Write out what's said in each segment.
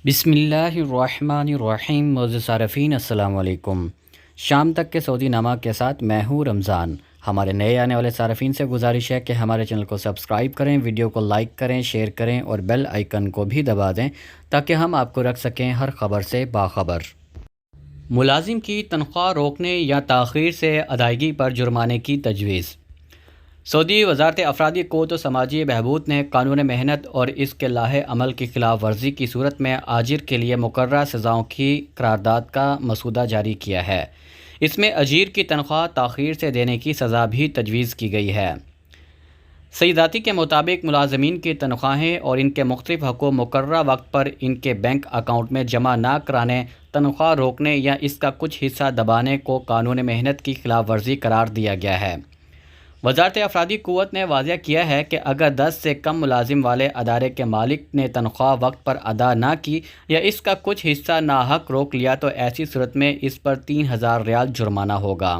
بسم اللہ الرحمن الرحیم۔ معزز صارفین السلام علیکم۔ شام تک کے سعودی نامہ کے ساتھ میں ہوں رمضان۔ ہمارے نئے آنے والے صارفین سے گزارش ہے کہ ہمارے چینل کو سبسکرائب کریں، ویڈیو کو لائک کریں، شیئر کریں اور بیل آئیکن کو بھی دبا دیں تاکہ ہم آپ کو رکھ سکیں ہر خبر سے باخبر۔ ملازم کی تنخواہ روکنے یا تاخیر سے ادائیگی پر جرمانے کی تجویز۔ سعودی وزارت افرادی قوت و سماجی بہبود نے قانون محنت اور اس کے لائحہ عمل کی خلاف ورزی کی صورت میں اجیر کے لیے مقررہ سزاؤں کی قرارداد کا مسودہ جاری کیا ہے۔ اس میں اجیر کی تنخواہ تاخیر سے دینے کی سزا بھی تجویز کی گئی ہے۔ سیداتی کے مطابق ملازمین کی تنخواہیں اور ان کے مختلف حقوق مقررہ وقت پر ان کے بینک اکاؤنٹ میں جمع نہ کرانے، تنخواہ روکنے یا اس کا کچھ حصہ دبانے کو قانون محنت کی خلاف ورزی قرار دیا گیا ہے۔ وزارت افرادی قوت نے واضح کیا ہے کہ اگر 10 سے کم ملازم والے ادارے کے مالک نے تنخواہ وقت پر ادا نہ کی یا اس کا کچھ حصہ ناحق روک لیا تو ایسی صورت میں اس پر 3000 ریال جرمانہ ہوگا۔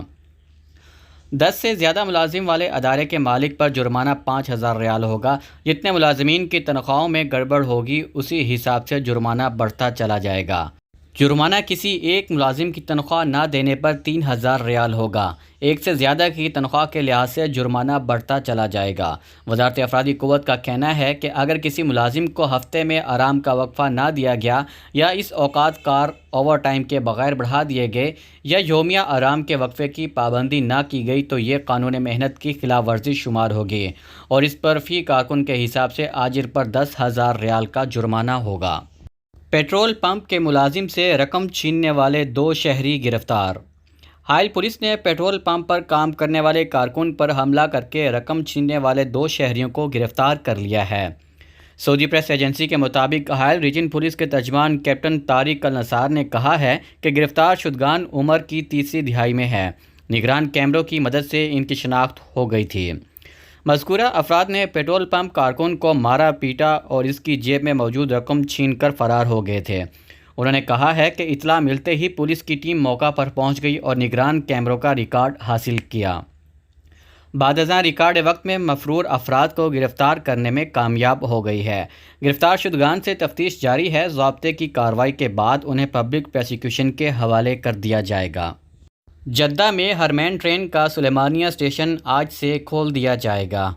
10 سے زیادہ ملازم والے ادارے کے مالک پر جرمانہ 5000 ریال ہوگا۔ جتنے ملازمین کی تنخواہوں میں گڑبڑ ہوگی اسی حساب سے جرمانہ بڑھتا چلا جائے گا۔ جرمانہ کسی ایک ملازم کی تنخواہ نہ دینے پر 3000 ریال ہوگا۔ ایک سے زیادہ کی تنخواہ کے لحاظ سے جرمانہ بڑھتا چلا جائے گا۔ وزارت افرادی قوت کا کہنا ہے کہ اگر کسی ملازم کو ہفتے میں آرام کا وقفہ نہ دیا گیا یا اس اوقات کار اوور ٹائم کے بغیر بڑھا دیے گئے یا یومیہ آرام کے وقفے کی پابندی نہ کی گئی تو یہ قانون محنت کی خلاف ورزی شمار ہوگی اور اس پر فی کارکن کے حساب سے اجیر پر 10,000 ریال کا جرمانہ ہوگا۔ پیٹرول پمپ کے ملازم سے رقم چھیننے والے 2 شہری گرفتار۔ حائل پولیس نے پیٹرول پمپ پر کام کرنے والے کارکن پر حملہ کر کے رقم چھیننے والے 2 شہریوں کو گرفتار کر لیا ہے۔ سعودی پریس ایجنسی کے مطابق حائل ریجن پولیس کے ترجمان کیپٹن طارق النصار نے کہا ہے کہ گرفتار شدگان عمر کی تیسری دہائی میں ہے۔ نگران کیمروں کی مدد سے ان کی شناخت ہو گئی تھی۔ مذکورہ افراد نے پیٹرول پمپ کارکن کو مارا پیٹا اور اس کی جیب میں موجود رقم چھین کر فرار ہو گئے تھے۔ انہوں نے کہا ہے کہ اطلاع ملتے ہی پولیس کی ٹیم موقع پر پہنچ گئی اور نگران کیمروں کا ریکارڈ حاصل کیا۔ بعد ازاں ریکارڈ وقت میں مفرور افراد کو گرفتار کرنے میں کامیاب ہو گئی ہے۔ گرفتار شدگان سے تفتیش جاری ہے۔ ضابطے کی کارروائی کے بعد انہیں پبلک پروسیکیوشن کے حوالے کر دیا جائے گا۔ جدہ میں ہرمین ٹرین کا سلیمانیہ اسٹیشن آج سے کھول دیا جائے گا۔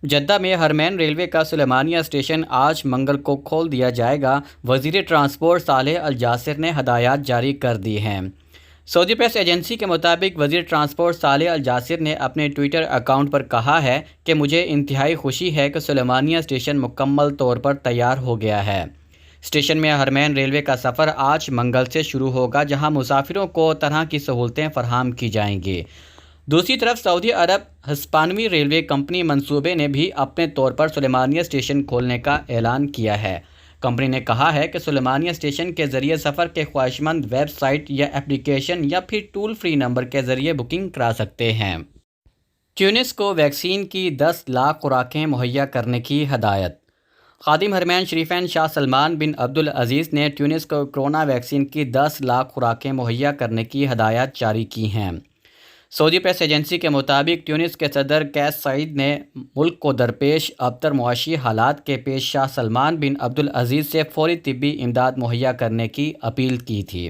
جدہ میں ہرمین ریلوے کا سلیمانیہ اسٹیشن آج منگل کو کھول دیا جائے گا۔ وزیر ٹرانسپورٹ صالح الجاسر نے ہدایات جاری کر دی ہیں۔ سعودی پریس ایجنسی کے مطابق وزیر ٹرانسپورٹ صالح الجاسر نے اپنے ٹویٹر اکاؤنٹ پر کہا ہے کہ مجھے انتہائی خوشی ہے کہ سلیمانیہ اسٹیشن مکمل طور پر تیار ہو گیا ہے۔ اسٹیشن میں ہرمین ریلوے کا سفر آج منگل سے شروع ہوگا جہاں مسافروں کو طرح کی سہولتیں فراہم کی جائیں گی۔ دوسری طرف سعودی عرب ہسپانوی ریلوے کمپنی منصوبے نے بھی اپنے طور پر سلیمانیہ اسٹیشن کھولنے کا اعلان کیا ہے۔ کمپنی نے کہا ہے کہ سلیمانیہ اسٹیشن کے ذریعے سفر کے خواہشمند ویب سائٹ یا اپلیکیشن یا پھر ٹول فری نمبر کے ذریعے بکنگ کرا سکتے ہیں۔ ٹیونس کو ویکسین کی 10 لاکھ خوراکیں مہیا کرنے کی ہدایت۔ خادم حرمین شریفین شاہ سلمان بن عبدالعزیز نے ٹیونس کو کرونا ویکسین کی 10 لاکھ خوراکیں مہیا کرنے کی ہدایات جاری کی ہیں۔ سعودی پریس ایجنسی کے مطابق ٹیونس کے صدر قیس سعید نے ملک کو درپیش ابتر معاشی حالات کے پیش شاہ سلمان بن عبدالعزیز سے فوری طبی امداد مہیا کرنے کی اپیل کی تھی۔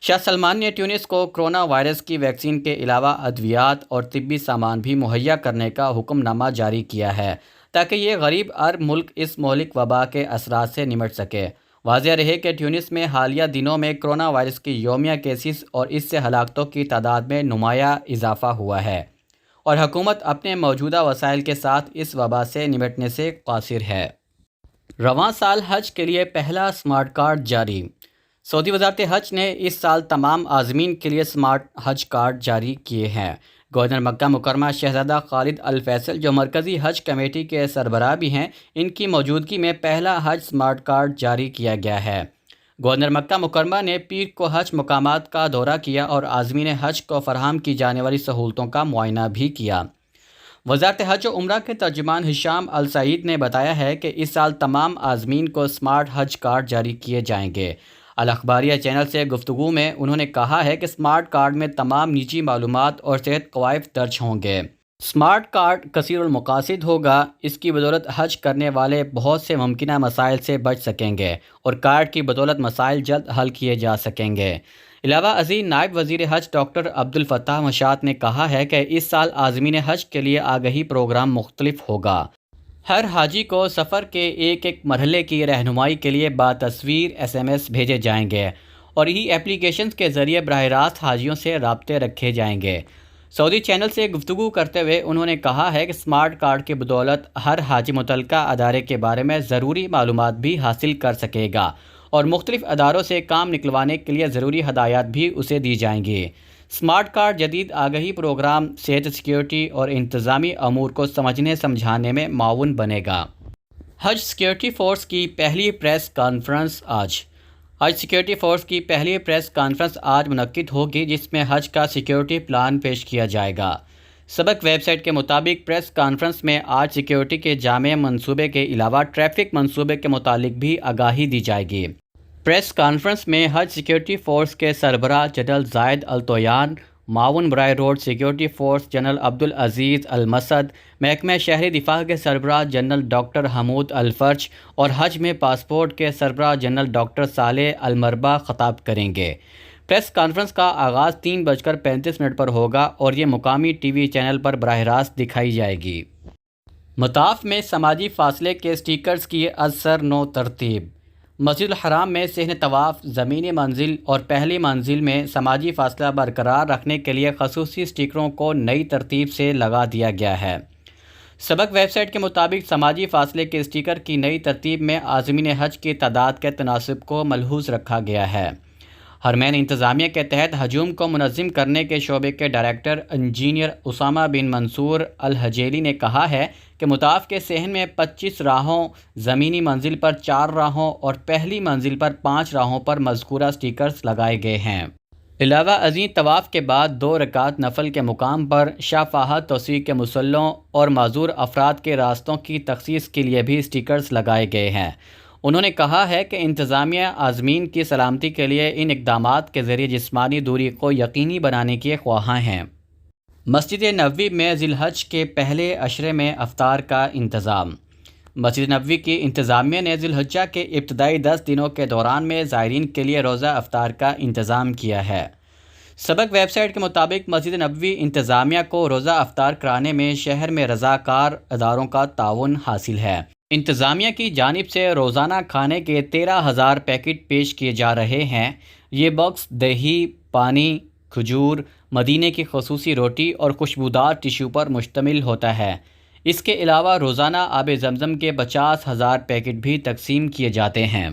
شاہ سلمان نے ٹیونس کو کرونا وائرس کی ویکسین کے علاوہ ادویات اور طبی سامان بھی مہیا کرنے کا حکم نامہ جاری کیا ہے تاکہ یہ غریب عرب ملک اس مہلک وبا کے اثرات سے نمٹ سکے۔ واضح رہے کہ ٹیونس میں حالیہ دنوں میں کرونا وائرس کی یومیہ کیسز اور اس سے ہلاکتوں کی تعداد میں نمایاں اضافہ ہوا ہے اور حکومت اپنے موجودہ وسائل کے ساتھ اس وبا سے نمٹنے سے قاصر ہے۔ رواں سال حج کے لیے پہلا اسمارٹ کارڈ جاری۔ سعودی وزارت حج نے اس سال تمام عازمین کے لیے اسمارٹ حج کارڈ جاری کیے ہیں۔ گورنر مکہ مکرمہ شہزادہ خالد الفیصل جو مرکزی حج کمیٹی کے سربراہ بھی ہیں، ان کی موجودگی میں پہلا حج اسمارٹ کارڈ جاری کیا گیا ہے۔ گورنر مکہ مکرمہ نے پیر کو حج مقامات کا دورہ کیا اور عازمین حج کو فراہم کی جانے والی سہولتوں کا معائنہ بھی کیا۔ وزارت حج و عمرہ کے ترجمان ہشام السعید نے بتایا ہے کہ اس سال تمام عازمین کو اسمارٹ حج کارڈ جاری کیے جائیں گے۔ الاخباریہ چینل سے گفتگو میں انہوں نے کہا ہے کہ اسمارٹ کارڈ میں تمام نجی معلومات اور صحت قوائف درج ہوں گے۔ اسمارٹ کارڈ کثیر المقاصد ہوگا، اس کی بدولت حج کرنے والے بہت سے ممکنہ مسائل سے بچ سکیں گے اور کارڈ کی بدولت مسائل جلد حل کیے جا سکیں گے۔ علاوہ ازیں نائب وزیر حج ڈاکٹر عبدالفتاح مشاط نے کہا ہے کہ اس سال عازمین حج کے لیے آگہی پروگرام مختلف ہوگا۔ ہر حاجی کو سفر کے ایک ایک مرحلے کی رہنمائی کے لیے باتصویر SMS بھیجے جائیں گے اور ای ایپلیکیشنز کے ذریعے براہ راست حاجیوں سے رابطے رکھے جائیں گے۔ سعودی چینل سے گفتگو کرتے ہوئے انہوں نے کہا ہے کہ اسمارٹ کارڈ کی بدولت ہر حاجی متعلقہ ادارے کے بارے میں ضروری معلومات بھی حاصل کر سکے گا اور مختلف اداروں سے کام نکلوانے کے لیے ضروری ہدایات بھی اسے دی جائیں گی۔ اسمارٹ کارڈ جدید آگہی پروگرام صحت، سیکیورٹی اور انتظامی امور کو سمجھانے میں معاون بنے گا۔ حج سیکیورٹی فورس کی پہلی پریس کانفرنس آج سیکیورٹی فورس کی پہلی پریس کانفرنس آج منعقد ہوگی، جس میں حج کا سیکیورٹی پلان پیش کیا جائے گا۔ سبق ویب سائٹ کے مطابق پریس کانفرنس میں آج سیکیورٹی کے جامع منصوبے کے علاوہ ٹریفک منصوبے کے متعلق بھی آگاہی دی جائے گی۔ پریس کانفرنس میں حج سیکیورٹی فورس کے سربراہ جنرل زائد الطویان، معاون برائے روڈ سیکیورٹی فورس جنرل عبدالعزیز المسعد، محکمہ شہری دفاع کے سربراہ جنرل ڈاکٹر حمود الفرج اور حج میں پاسپورٹ کے سربراہ جنرل ڈاکٹر صالح المربا خطاب کریں گے۔ پریس کانفرنس کا آغاز 3:35 پر ہوگا اور یہ مقامی ٹی وی چینل پر براہ راست دکھائی جائے گی۔ مطاف میں سماجی فاصلے کے سٹیکرز کی ازسر نو ترتیب۔ مسجد الحرام میں صحن طواف، زمینی منزل اور پہلی منزل میں سماجی فاصلہ برقرار رکھنے کے لیے خصوصی سٹیکروں کو نئی ترتیب سے لگا دیا گیا ہے۔ سبق ویب سائٹ کے مطابق سماجی فاصلے کے سٹیکر کی نئی ترتیب میں عازمین حج کی تعداد کے تناسب کو ملحوظ رکھا گیا ہے۔ حرمین انتظامیہ کے تحت ہجوم کو منظم کرنے کے شعبے کے ڈائریکٹر انجینئر اسامہ بن منصور الحجیلی نے کہا ہے کہ مطاف کے صحن میں 25 راہوں، زمینی منزل پر 4 راہوں اور پہلی منزل پر 5 راہوں پر مذکورہ سٹیکرز لگائے گئے ہیں۔ علاوہ ازیں طواف کے بعد 2 رکعت نفل کے مقام پر شفاہت توسیع کے مصلوں اور معذور افراد کے راستوں کی تخصیص کے لیے بھی سٹیکرز لگائے گئے ہیں۔ انہوں نے کہا ہے کہ انتظامیہ عازمین کی سلامتی کے لیے ان اقدامات کے ذریعے جسمانی دوری کو یقینی بنانے کے خواہاں ہیں۔ مسجد نبوی میں ذی الحج کے پہلے عشرے میں افطار کا انتظام۔ مسجد نبوی کی انتظامیہ نے ذی الحجہ کے ابتدائی 10 دنوں کے دوران میں زائرین کے لیے روزہ افطار کا انتظام کیا ہے۔ سبق ویب سائٹ کے مطابق مسجد نبوی انتظامیہ کو روزہ افطار کرانے میں شہر میں رضاکار اداروں کا تعاون حاصل ہے۔ انتظامیہ کی جانب سے روزانہ کھانے کے 13,000 پیکٹ پیش کیے جا رہے ہیں۔ یہ باکس دہی، پانی، کھجور، مدینے کی خصوصی روٹی اور خوشبودار ٹشو پر مشتمل ہوتا ہے۔ اس کے علاوہ روزانہ آب زمزم کے 50,000 پیکٹ بھی تقسیم کیے جاتے ہیں۔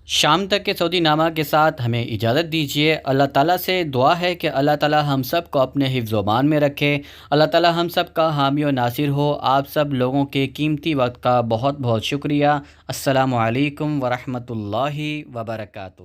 شام تک کے سعودی نامہ کے ساتھ ہمیں اجازت دیجیے۔ اللہ تعالیٰ سے دعا ہے کہ اللہ تعالیٰ ہم سب کو اپنے حفظ و امان میں رکھے۔ اللہ تعالیٰ ہم سب کا حامی و ناصر ہو۔ آپ سب لوگوں کے قیمتی وقت کا بہت بہت شکریہ۔ السلام علیکم ورحمۃ اللہ وبرکاتہ۔